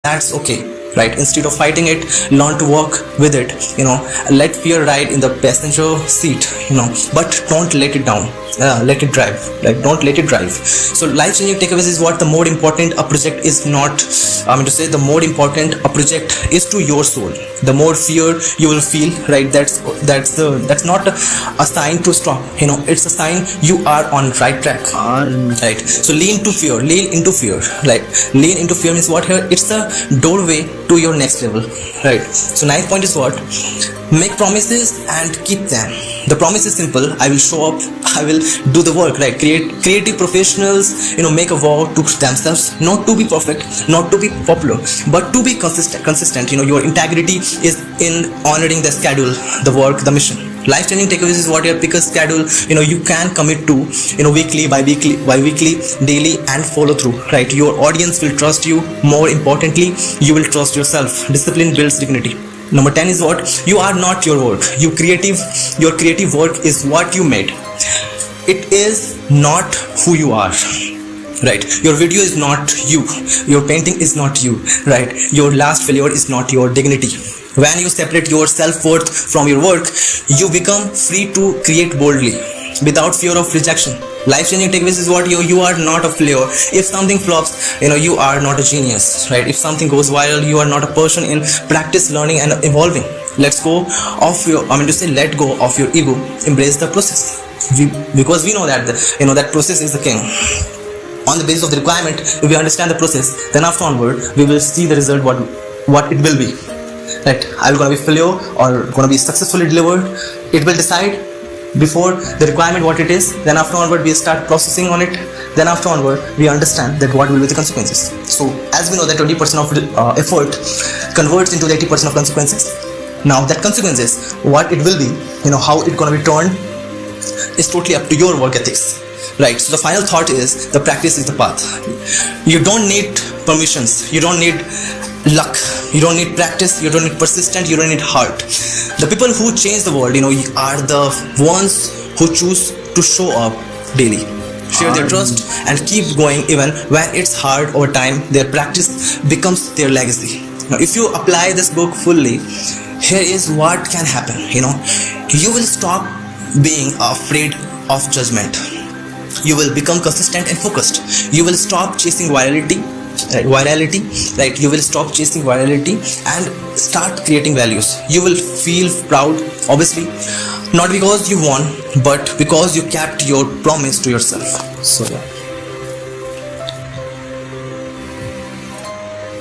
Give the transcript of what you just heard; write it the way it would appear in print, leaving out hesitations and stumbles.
that's okay, right? Instead of fighting it, learn to work with it. Let fear ride in the passenger seat, but don't let it down. Let it drive. Like, don't let it drive. So life changing takeaways is what the more important a project is not. The more important a project is to your soul, the more fear you will feel, right? That's not a sign to stop. It's a sign you are on right track. Right. So lean into fear. Like, lean into fear means what here? It's the doorway to your next level, right? So ninth point is what? Make promises and keep them. The promise is simple: I will show up, I will do the work, right? Creative professionals, make a vow to themselves, not to be perfect, not to be popular, but to be consistent. Your integrity is in honoring the schedule, the work, the mission. Life changing takeaways is what? Pick a schedule you can commit to, weekly, bi-weekly, daily, and follow through, right? Your audience will trust you. More importantly, you will trust yourself. Discipline builds dignity. Number 10 is what? You are not your work. Your creative work is what you made. It is not who you are, right? Your video is not you. Your painting is not you, right? Your last failure is not your dignity. When you separate your self-worth from your work, you become free to create boldly without fear of rejection. Life-changing takeaways is what? You are not a failure. If something flops, you are not a genius, right? If something goes viral, you are not a person in practice, learning, and evolving. Let go of your ego. Embrace the process. Because we know that that process is the king. On the basis of the requirement, if we understand the process, then after onward, we will see the result, what it will be. Right? Are we going to be failure or going to be successfully delivered? It will decide before the requirement what it is. Then after onward, we start processing on it. Then after onward, we understand that what will be the consequences. So as we know that 20% of effort converts into the 80% of consequences. Now that consequences, what it will be, how it's going to be turned, is totally up to your work ethics. Right. So the final thought is the practice is the path. You don't need permissions. You don't need luck. You don't need practice. You don't need persistence. You don't need heart. The people who change the world, are the ones who choose to show up daily, share their trust, and keep going even when it's hard. Over time, their practice becomes their legacy. Now, if you apply this book fully, here is what can happen. You will stop being afraid of judgment. You will become consistent and focused. You will stop chasing virality, right? You will stop chasing virality and start creating values. You will feel proud, obviously, not because you won, but because you kept your promise to yourself. So yeah.